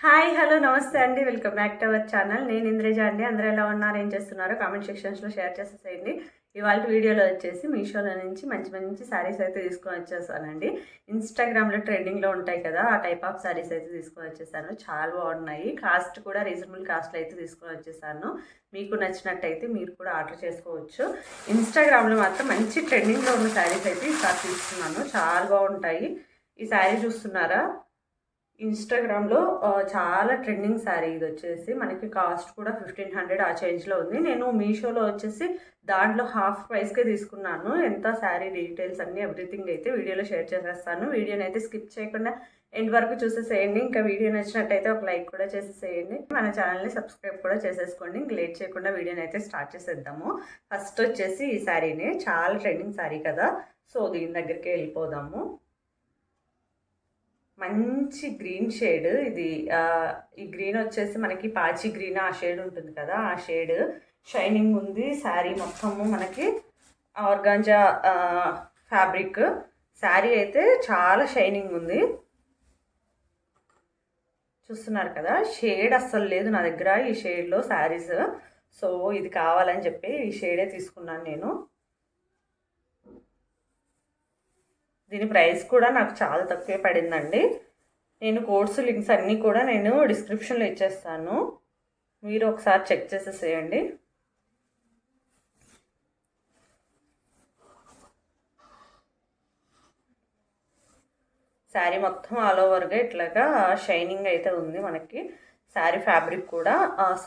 Hi hello నమస్తే అండి. Welcome back to our channel. నేను ఇంద్రజ అండి. అందరూ ఎలా ఉన్నారు, ఏం చేస్తున్నారో కామెంట్ సెక్షన్స్లో షేర్ చేసేసేయండి. ఇవాళ వీడియోలో వచ్చేసి మీషోలో నుంచి మంచి మంచి శారీస్ అయితే తీసుకొని వచ్చేసానండి. ఇన్స్టాగ్రామ్లో ట్రెండింగ్లో ఉంటాయి కదా, ఆ టైప్ ఆఫ్ శారీస్ అయితే తీసుకొని వచ్చేసాను. చాలా బాగున్నాయి. కాస్ట్ కూడా రీజనబుల్ కాస్ట్లో అయితే తీసుకొని వచ్చేసాను. మీకు నచ్చినట్టయితే మీరు కూడా ఆర్డర్ చేసుకోవచ్చు. ఇన్స్టాగ్రామ్లో మాత్రం మంచి ట్రెండింగ్లో ఉన్న శారీస్ అయితే ఈసారి తీసుకున్నాను. చాలా బాగుంటాయి. ఈ శారీ చూస్తున్నారా, ఇన్స్టాగ్రామ్లో చాలా ట్రెండింగ్ శారీ. ఇది వచ్చేసి మనకి కాస్ట్ కూడా 1500 ఆ చేంజ్లో ఉంది. నేను మీషోలో వచ్చేసి దాంట్లో హాఫ్ ప్రైస్కే తీసుకున్నాను. ఎంత శారీ డీటెయిల్స్ అన్నీ ఎవ్రీథింగ్ అయితే వీడియోలో షేర్ చేసేస్తాను. వీడియోని అయితే స్కిప్ చేయకుండా ఎండ్ వరకు చూసేసేయండి. ఇంకా వీడియో నచ్చినట్టయితే ఒక లైక్ కూడా చేసేసేయండి. మన ఛానల్ని సబ్స్క్రైబ్ కూడా చేసేసుకోండి. ఇంక లేట్ చేయకుండా వీడియోని అయితే స్టార్ట్ చేసేద్దాము. ఫస్ట్ వచ్చేసి ఈ శారీని, చాలా ట్రెండింగ్ శారీ కదా, సో దీని దగ్గరికి వెళ్ళిపోదాము. మంచి గ్రీన్ షేడ్ ఇది. ఈ గ్రీన్ వచ్చేసి మనకి పాచి గ్రీన్ ఆ షేడ్ ఉంటుంది కదా, ఆ షేడ్ షైనింగ్ ఉంది. శారీ మొత్తము మనకి ఆర్గాంజా ఫ్యాబ్రిక్. శారీ అయితే చాలా షైనింగ్ ఉంది. చూస్తున్నారు కదా, షేడ్ అస్సలు లేదు నా దగ్గర ఈ షేడ్లో శారీస్. సో ఇది కావాలని చెప్పి ఈ షేడే తీసుకున్నాను నేను. దీని ప్రైస్ కూడా నాకు చాలా తక్కువే పడిందండి. నేను కోర్సు లింక్స్ అన్నీ కూడా నేను డిస్క్రిప్షన్లో ఇచ్చేస్తాను, మీరు ఒకసారి చెక్ చేసేసేయండి. శారీ మొత్తం ఆల్ ఓవర్గా ఇట్లాగా షైనింగ్ అయితే ఉంది మనకి. శారీ ఫ్యాబ్రిక్ కూడా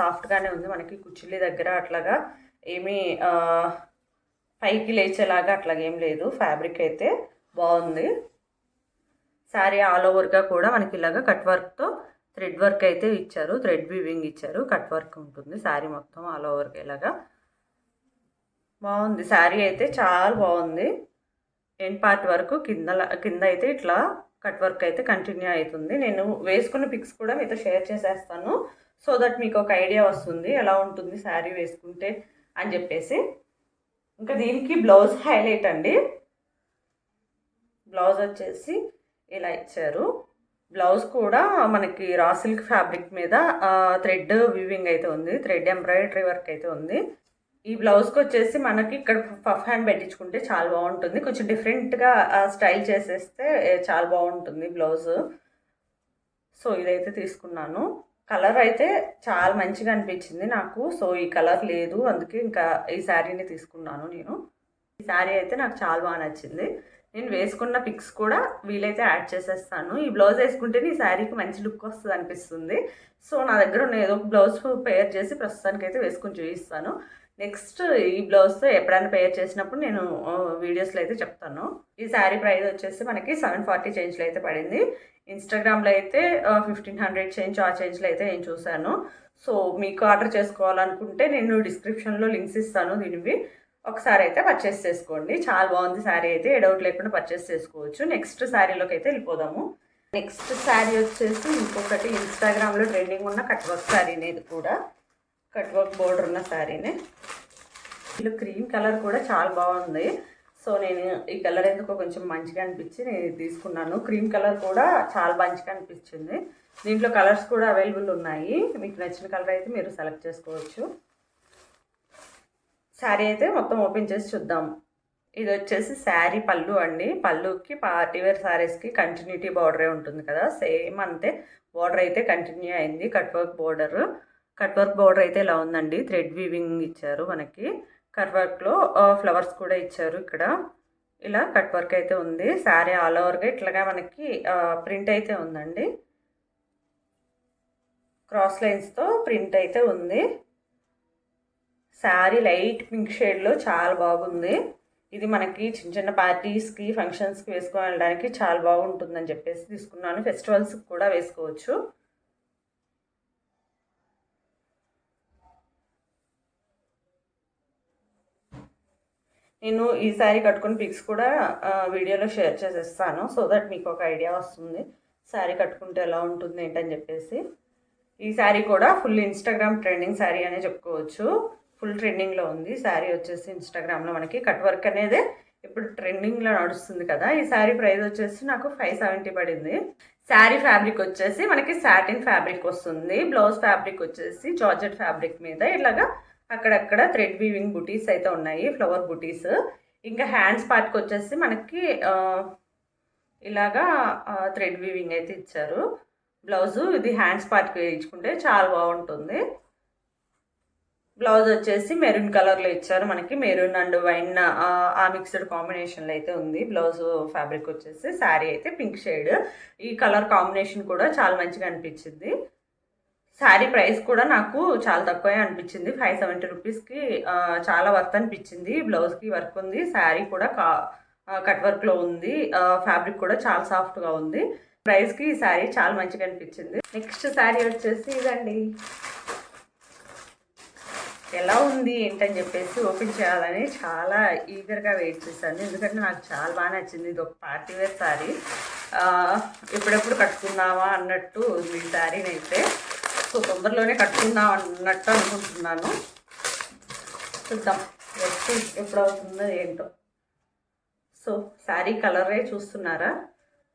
సాఫ్ట్గానే ఉంది మనకి. కుచ్చిళ్ళ దగ్గర అట్లాగా ఏమీ పైకి లేచేలాగా అట్లాగేం లేదు. ఫ్యాబ్రిక్ అయితే బాగుంది. శారీ ఆల్ ఓవర్గా కూడా మనకి ఇలాగా కట్ వర్క్తో థ్రెడ్ వర్క్ అయితే ఇచ్చారు. థ్రెడ్ వీవింగ్ ఇచ్చారు. కట్ వర్క్ ఉంటుంది శారీ మొత్తం ఆల్ ఓవర్గా. ఇలాగా బాగుంది. శారీ అయితే చాలా బాగుంది. ఎండ్ పార్ట్ వరకు కింద అయితే ఇట్లా కట్ వర్క్ అయితే కంటిన్యూ అవుతుంది. నేను వేసుకున్న పిక్స్ కూడా మీతో షేర్ చేసేస్తాను, సో దట్ మీకు ఒక ఐడియా వస్తుంది ఎలా ఉంటుంది శారీ వేసుకుంటే అని చెప్పేసి. ఇంకా దీనికి బ్లౌజ్ హైలైట్ అండి. బ్లౌజ్ వచ్చేసి ఇలా ఇచ్చారు. బ్లౌజ్ కూడా మనకి రా సిల్క్ ఫ్యాబ్రిక్ మీద థ్రెడ్ వీవింగ్ అయితే ఉంది. థ్రెడ్ ఎంబ్రాయిడరీ వర్క్ అయితే ఉంది. ఈ బ్లౌజ్కి వచ్చేసి మనకి ఇక్కడ పఫ్ హ్యాండ్ పెట్టించుకుంటే చాలా బాగుంటుంది. కొంచెం డిఫరెంట్గా స్టైల్ చేసేస్తే చాలా బాగుంటుంది బ్లౌజ్. సో ఇదైతే తీసుకున్నాను. కలర్ అయితే చాలా మంచిగా అనిపించింది నాకు. సో ఈ కలర్ లేదు, అందుకే ఇంకా ఈ శారీని తీసుకున్నాను నేను. ఈ శారీ అయితే నాకు చాలా బాగా నచ్చింది. నేను వేసుకున్న పిక్స్ కూడా వీలైతే యాడ్ చేసేస్తాను. ఈ బ్లౌజ్ వేసుకుంటేనే ఈ శారీకి మంచి లుక్ వస్తుంది అనిపిస్తుంది. సో నా దగ్గర ఉన్న ఏదో ఒక బ్లౌజ్ పేర్ చేసి ప్రస్తుతానికి అయితే వేసుకుని చూపిస్తాను. నెక్స్ట్ ఈ బ్లౌజ్తో ఎప్పుడైనా పేర్ చేసినప్పుడు నేను వీడియోస్లో అయితే చెప్తాను. ఈ శారీ ప్రైస్ వచ్చేసి మనకి 740 చేంజ్లో అయితే పడింది. ఇన్స్టాగ్రామ్లో అయితే 1500 చేంజ్ ఆ చేంజ్లో అయితే నేను చూశాను. సో మీకు ఆర్డర్ చేసుకోవాలనుకుంటే నేను డిస్క్రిప్షన్లో లింక్స్ ఇస్తాను దీనివి. ఒకసారి అయితే పర్చేస్ చేసుకోండి. చాలా బాగుంది శారీ అయితే, ఏ డౌట్ లేకుండా పర్చేస్ చేసుకోవచ్చు. నెక్స్ట్ శారీలోకి అయితే వెళ్ళిపోదాము. నెక్స్ట్ శారీ వచ్చేసి ఇంకొకటి ఇన్స్టాగ్రామ్లో ట్రెండింగ్ ఉన్న కట్ వర్క్ శారీనే. ఇది కూడా కట్ వర్క్ బోర్డర్ ఉన్న శారీనే. ఇలా క్రీమ్ కలర్ కూడా చాలా బాగుంది. సో నేను ఈ కలర్ ఎందుకో కొంచెం మంచిగా అనిపించి నేను తీసుకున్నాను. క్రీమ్ కలర్ కూడా చాలా మంచిగా అనిపించింది. దీంట్లో కలర్స్ కూడా అవైలబుల్ ఉన్నాయి. మీకు నచ్చిన కలర్ అయితే మీరు సెలెక్ట్ చేసుకోవచ్చు. శారీ అయితే మొత్తం ఓపెన్ చేసి చూద్దాం. ఇది వచ్చేసి శారీ పళ్ళు అండి. పళ్ళుకి పార్టీవేర్ శారీస్కి కంటిన్యూటీ బార్డరే ఉంటుంది కదా, సేమ్ అంతే. బార్డర్ అయితే కంటిన్యూ అయింది. కట్ వర్క్ బార్డర్ అయితే ఇలా ఉందండి. థ్రెడ్ వీవింగ్ ఇచ్చారు మనకి. కట్ వర్క్లో ఫ్లవర్స్ కూడా ఇచ్చారు. ఇక్కడ ఇలా కట్ వర్క్ అయితే ఉంది. శారీ ఆల్ ఓవర్గా ఇట్లాగా మనకి ప్రింట్ అయితే ఉందండి. క్రాస్ లైన్స్తో ప్రింట్ అయితే ఉంది. శారీ లైట్ పింక్ షేడ్లో చాలా బాగుంది. ఇది మనకి చిన్న చిన్న పార్టీస్కి ఫంక్షన్స్కి వేసుకొని వెళ్ళడానికి చాలా బాగుంటుందని చెప్పేసి తీసుకున్నాను. ఫెస్టివల్స్కి కూడా వేసుకోవచ్చు. నేను ఈ శారీ కట్టుకుని పిక్స్ కూడా వీడియోలో షేర్ చేసేస్తాను, సో దట్ మీకు ఒక ఐడియా వస్తుంది శారీ కట్టుకుంటే ఎలా ఉంటుంది ఏంటని చెప్పేసి. ఈ శారీ కూడా ఫుల్ ఇన్స్టాగ్రామ్ ట్రెండింగ్ శారీ అనే చెప్పుకోవచ్చు. ఫుల్ ట్రెండింగ్లో ఉంది శారీ వచ్చేసి ఇన్స్టాగ్రామ్లో. మనకి కట్ వర్క్ అనేది ఇప్పుడు ట్రెండింగ్లో నడుస్తుంది కదా. ఈ శారీ ప్రైస్ వచ్చేసి నాకు 570 పడింది. శారీ ఫ్యాబ్రిక్ వచ్చేసి మనకి సాటిన్ ఫ్యాబ్రిక్ వస్తుంది. బ్లౌజ్ ఫ్యాబ్రిక్ వచ్చేసి జార్జెట్ ఫ్యాబ్రిక్ మీద ఇలాగా అక్కడక్కడ థ్రెడ్ వీవింగ్ బుటీస్ అయితే ఉన్నాయి, ఫ్లవర్ బుటీస్. ఇంకా హ్యాండ్స్ పార్ట్కి వచ్చేసి మనకి ఇలాగా థ్రెడ్ వీవింగ్ అయితే ఇచ్చారు. బ్లౌజు ఇది హ్యాండ్స్ పార్ట్కి వేయించుకుంటే చాలా బాగుంటుంది. బ్లౌజ్ వచ్చేసి మెరూన్ కలర్లో ఇచ్చారు మనకి. మెరూన్ అండ్ వైన్ ఆ మిక్స్డ్ కాంబినేషన్లో అయితే ఉంది. బ్లౌజ్ ఫ్యాబ్రిక్ వచ్చేసి శారీ అయితే పింక్ షేడ్. ఈ కలర్ కాంబినేషన్ కూడా చాలా మంచిగా అనిపించింది. శారీ ప్రైస్ కూడా నాకు చాలా తక్కువే అనిపించింది. 570 రూపీస్కి చాలా వర్త్ అనిపించింది. బ్లౌజ్కి వర్క్ ఉంది, శారీ కూడా కట్ వర్క్లో ఉంది, ఫ్యాబ్రిక్ కూడా చాలా సాఫ్ట్గా ఉంది. ప్రైస్కి ఈ శారీ చాలా మంచిగా అనిపించింది. నెక్స్ట్ శారీ వచ్చేసి ఇదండి. ఎలా ఉంది ఏంటని చెప్పేసి ఓపెన్ చేయాలని చాలా ఈగర్గా వెయిట్ చేశాను, ఎందుకంటే నాకు చాలా బాగా నచ్చింది. ఇది ఒక పార్టీ వేర్ శారీ, ఎప్పుడెప్పుడు కట్టుకుందామా అన్నట్టు ఈ శారీని అయితే. సో తొందరలోనే కట్టుకుందాం అన్నట్టు అనుకుంటున్నాను. చూద్దాం ఎప్పుడవుతుందో ఏంటో. సో శారీ కలరే చూస్తున్నారా,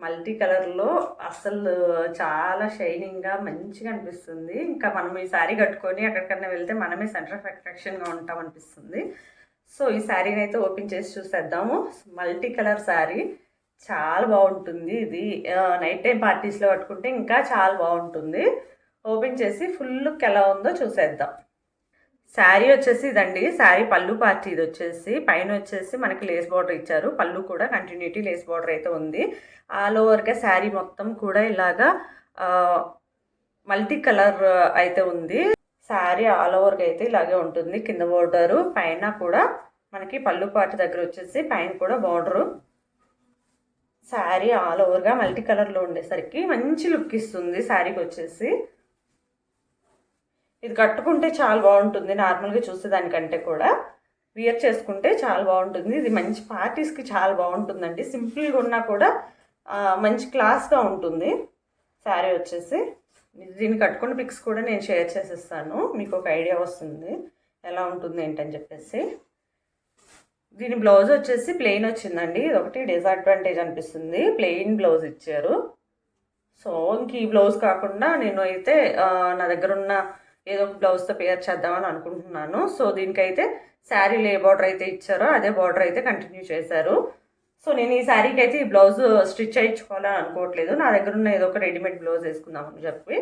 మల్టీ కలర్లో అసలు చాలా షైనింగ్గా మంచిగా అనిపిస్తుంది. ఇంకా మనం ఈ శారీ కట్టుకొని ఎక్కడికన్నా వెళ్తే మనమే సెంటర్ ఆఫ్ అట్రాక్షన్గా ఉంటాం అనిపిస్తుంది. సో ఈ శారీని అయితే ఓపెన్ చేసి చూసేద్దాము. మల్టీ కలర్ శారీ చాలా బాగుంటుంది. ఇది నైట్ టైం పార్టీస్లో కట్టుకుంటే ఇంకా చాలా బాగుంటుంది. ఓపెన్ చేసి ఫుల్ లుక్ ఎలా ఉందో చూసేద్దాం. శారీ వచ్చేసి ఇదండి. శారీ పళ్ళు పార్టీ ఇది వచ్చేసి పైన వచ్చేసి మనకి లేస్ బార్డర్ ఇచ్చారు. పళ్ళు కూడా కంటిన్యూటీ లేస్ బార్డర్ అయితే ఉంది. ఆల్ ఓవర్గా శారీ మొత్తం కూడా ఇలాగా మల్టీ కలర్ అయితే ఉంది. శారీ ఆల్ ఓవర్గా అయితే ఇలాగే ఉంటుంది. కింద బార్డరు, పైన కూడా మనకి పళ్ళు పార్టీ దగ్గర వచ్చేసి పైన కూడా బార్డరు. శారీ ఆల్ ఓవర్గా మల్టీ కలర్లో ఉండేసరికి మంచి లుక్ ఇస్తుంది శారీకి వచ్చేసి. ఇది కట్టుకుంటే చాలా బాగుంటుంది, నార్మల్గా చూసేదానికంటే కూడా వియర్ చేసుకుంటే చాలా బాగుంటుంది. ఇది మంచి పార్టీస్కి చాలా బాగుంటుందండి. సింపుల్గా ఉన్నా కూడా మంచి క్లాస్గా ఉంటుంది శారీ వచ్చేసి. దీన్ని కట్టుకున్న పిక్స్ కూడా నేను షేర్ చేసేస్తాను, మీకు ఒక ఐడియా వస్తుంది ఎలా ఉంటుంది ఏంటని చెప్పేసి. దీని బ్లౌజ్ వచ్చేసి ప్లెయిన్ వచ్చిందండి. ఇది ఒకటి డిసడ్వాంటేజ్ అనిపిస్తుంది, ప్లెయిన్ బ్లౌజ్ ఇచ్చారు. సో ఇంక ఈ బ్లౌజ్ కాకుండా నేను అయితే నా దగ్గర ఉన్న ఏదో ఒక బ్లౌజ్తో పేర్ చేద్దామని అనుకుంటున్నాను. సో దీనికైతే శారీలో ఏ బార్డర్ అయితే ఇచ్చారో అదే బార్డర్ అయితే కంటిన్యూ చేశారు. సో నేను ఈ శారీకి అయితే ఈ బ్లౌజ్ స్టిచ్ చేయించుకోవాలని అనుకోవట్లేదు, నా దగ్గర ఉన్న ఏదో ఒక రెడీమేడ్ బ్లౌజ్ వేసుకుందామని చెప్పి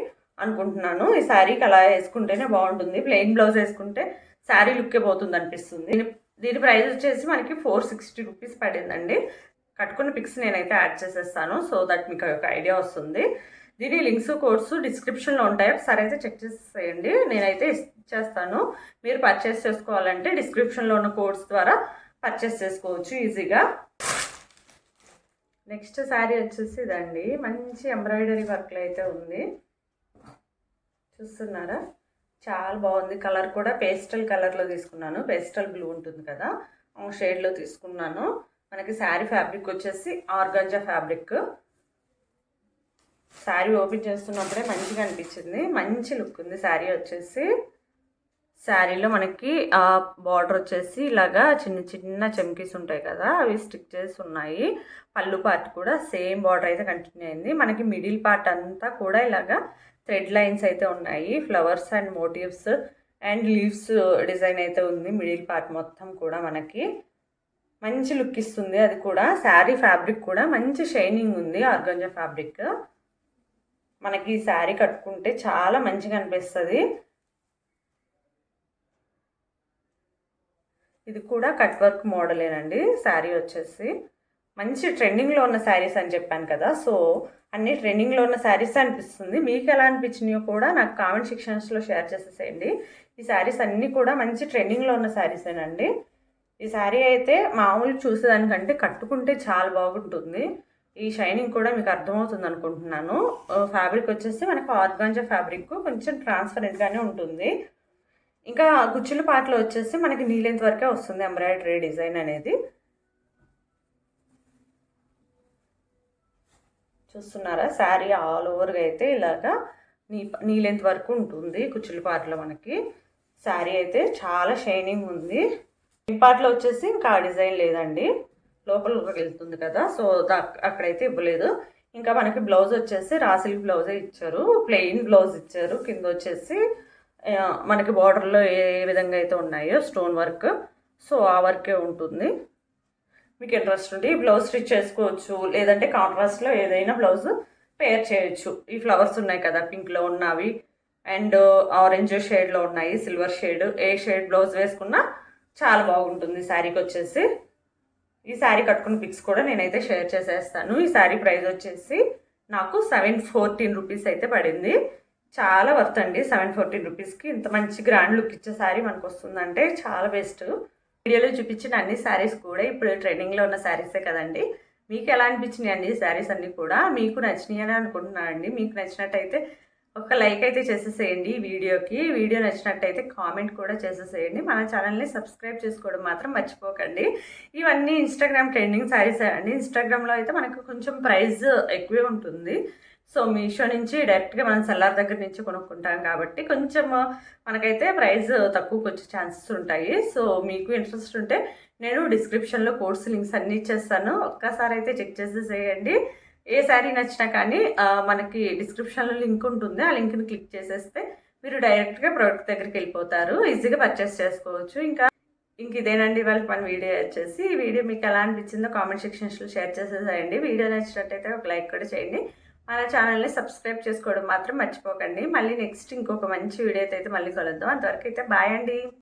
అనుకుంటున్నాను. ఈ శారీకి అలా వేసుకుంటేనే బాగుంటుంది, ప్లెయిన్ బ్లౌజ్ వేసుకుంటే శారీ లుక్కే పోతుంది అనిపిస్తుంది. దీని ప్రైస్ వచ్చేసి మనకి 460 రూపీస్ పడిందండి. కట్టుకున్న పిక్స్ నేనైతే యాడ్ చేసేస్తాను, సో దట్ మీకు ఒక ఐడియా వస్తుంది. దీని లింక్స్ కోడ్స్ డిస్క్రిప్షన్లో ఉంటాయి, ఒకసారి అయితే చెక్ చేసేయండి. నేనైతే ఇచ్చేస్తాను, మీరు పర్చేస్ చేసుకోవాలంటే డిస్క్రిప్షన్లో ఉన్న కోడ్స్ ద్వారా పర్చేస్ చేసుకోవచ్చు ఈజీగా. నెక్స్ట్ శారీ వచ్చేసి ఇదండి. మంచి ఎంబ్రాయిడరీ వర్క్లో అయితే ఉంది, చూస్తున్నారా, చాలా బాగుంది. కలర్ కూడా పేస్టల్ కలర్లో తీసుకున్నాను, పేస్టల్ బ్లూ ఉంటుంది కదా ఆ షేడ్లో తీసుకున్నాను. మనకి శారీ ఫ్యాబ్రిక్ వచ్చేసి ఆర్గాంజా ఫ్యాబ్రిక్. శారీ ఓపెన్ చేస్తున్నప్పుడే మంచిగా అనిపించింది, మంచి లుక్ ఉంది శారీ వచ్చేసి. శారీలో మనకి బార్డర్ వచ్చేసి ఇలాగా చిన్న చిన్న చమ్కీస్ ఉంటాయి కదా, అవి స్టిక్ చేసి ఉన్నాయి. పళ్ళు పార్ట్ కూడా సేమ్ బార్డర్ అయితే కంటిన్యూ అయింది. మనకి మిడిల్ పార్ట్ అంతా కూడా ఇలాగా థ్రెడ్ లైన్స్ అయితే ఉన్నాయి, flowers and motifs and leaves design అయితే ఉంది. మిడిల్ పార్ట్ మొత్తం కూడా మనకి మంచి లుక్ ఇస్తుంది. అది కూడా శారీ ఫ్యాబ్రిక్ కూడా మంచి షైనింగ్ ఉంది, ఆర్గాంజా ఫ్యాబ్రిక్. మనకి ఈ శారీ కట్టుకుంటే చాలా మంచిగా అనిపిస్తుంది. ఇది కూడా కట్ వర్క్ మోడలేనండి. శారీ వచ్చేసి మంచి ట్రెండింగ్లో ఉన్న శారీస్ అని చెప్పాను కదా, సో అన్ని ట్రెండింగ్లో ఉన్న శారీస్ అనిపిస్తుంది. మీకు ఎలా అనిపించినాయో కూడా నాకు కామెంట్ సెక్షన్స్లో షేర్ చేసేసేయండి. ఈ శారీస్ అన్నీ కూడా మంచి ట్రెండింగ్లో ఉన్న శారీసేనండి. ఈ శారీ అయితే మామూలు చూసేదానికంటే కట్టుకుంటే చాలా బాగుంటుంది. ఈ షైనింగ్ కూడా మీకు అర్థమవుతుంది అనుకుంటున్నాను. ఫ్యాబ్రిక్ వచ్చేసి మనకు ఆర్గాంజా ఫ్యాబ్రిక్ కొంచెం ట్రాన్స్పరెంట్గానే ఉంటుంది. ఇంకా గుచ్చుల పాటలో వచ్చేసి మనకి నీ లెంత్ వరకే వస్తుంది ఎంబ్రాయిడరీ డిజైన్ అనేది. చూస్తున్నారా, శారీ ఆల్ ఓవర్గా అయితే ఇలాగా నీ లెంత్ వరకు ఉంటుంది కుచ్చుల పాటలో. మనకి శారీ అయితే చాలా షైనింగ్ ఉంది. ఈ పాటలో వచ్చేసి ఇంకా డిజైన్ లేదండి. లోపలికి వెళ్తుంది కదా, సో అక్కడైతే ఇవ్వలేదు. ఇంకా మనకి బ్లౌజ్ వచ్చేసి రా సిల్క్ బ్లౌజే ఇచ్చారు, ప్లెయిన్ బ్లౌజ్ ఇచ్చారు. కింద వచ్చేసి మనకి బార్డర్లో ఏ విధంగా అయితే ఉన్నాయో స్టోన్ వర్క్, సో ఆ వర్కే ఉంటుంది. మీకు ఇంట్రెస్ట్ ఉంటే ఈ బ్లౌజ్ స్టిచ్ చేసుకోవచ్చు, లేదంటే కాంట్రాస్ట్లో ఏదైనా బ్లౌజ్ పేర్ చేయొచ్చు. ఈ ఫ్లవర్స్ ఉన్నాయి కదా, పింక్లో ఉన్నవి అండ్ ఆరెంజ్ షేడ్లో ఉన్నాయి, సిల్వర్ షేడ్, ఏ షేడ్ బ్లౌజ్ వేసుకున్నా చాలా బాగుంటుంది శారీకి వచ్చేసి. ఈ శారీ కట్టుకున్న పిక్స్ కూడా నేనైతే షేర్ చేసేస్తాను. ఈ శారీ ప్రైస్ వచ్చేసి నాకు 714 రూపీస్ అయితే పడింది. చాలా వర్త్ అండి. 714 రూపీస్కి ఇంత మంచి గ్రాండ్ లుక్ ఇచ్చే శారీ మనకు వస్తుందంటే చాలా బెస్ట్. వీడియోలో చూపించిన అన్ని శారీస్ కూడా ఇప్పుడు ట్రెండింగ్లో ఉన్న శారీసే కదండి. మీకు ఎలా అనిపించినాయి అండి శారీస్ అన్నీ కూడా? మీకు నచ్చినాయి అని అనుకుంటున్నానండి. మీకు నచ్చినట్టయితే ఒక లైక్ అయితే చేసేసేయండి ఈ వీడియోకి. వీడియో నచ్చినట్టయితే కామెంట్ కూడా చేసేసేయండి. మన ఛానల్ని సబ్స్క్రైబ్ చేసుకోవడం మాత్రం మర్చిపోకండి. ఇవన్నీ ఇన్స్టాగ్రామ్ ట్రెండింగ్ శారీస్ అండి. ఇన్స్టాగ్రామ్లో అయితే మనకు కొంచెం ప్రైస్ ఎక్కువే ఉంటుంది. సో మీషో నుంచి డైరెక్ట్గా మనం సెల్లార్ దగ్గర నుంచి కొనుక్కుంటాం కాబట్టి కొంచెం మనకైతే ప్రైస్ తక్కువకి వచ్చే ఛాన్సెస్ ఉంటాయి. సో మీకు ఇంట్రెస్ట్ ఉంటే నేను డిస్క్రిప్షన్లో కోర్స్ లింక్స్ అన్నీ ఇచ్చేస్తాను, ఒక్కసారి అయితే చెక్ చేసేసేయండి. ఏ శారీ నచ్చినా కానీ మనకి డిస్క్రిప్షన్లో లింక్ ఉంటుంది, ఆ లింక్ని క్లిక్ చేసేస్తే మీరు డైరెక్ట్గా ప్రోడక్ట్ దగ్గరికి వెళ్ళిపోతారు, ఈజీగా పర్చేస్ చేసుకోవచ్చు. ఇంక ఇదేనండి వాళ్ళకి మన వీడియో వచ్చేసి. ఈ వీడియో మీకు ఎలా అనిపించిందో కామెంట్ సెక్షన్స్లో షేర్ చేసేసేయండి. వీడియో నచ్చినట్టయితే ఒక లైక్ కూడా చేయండి. మన ఛానల్ని సబ్స్క్రైబ్ చేసుకోవడం మాత్రం మర్చిపోకండి. మళ్ళీ నెక్స్ట్ ఇంకొక మంచి వీడియో అయితే మళ్ళీ కలుద్దాం. అంతవరకు అయితే బాయ్ అండి.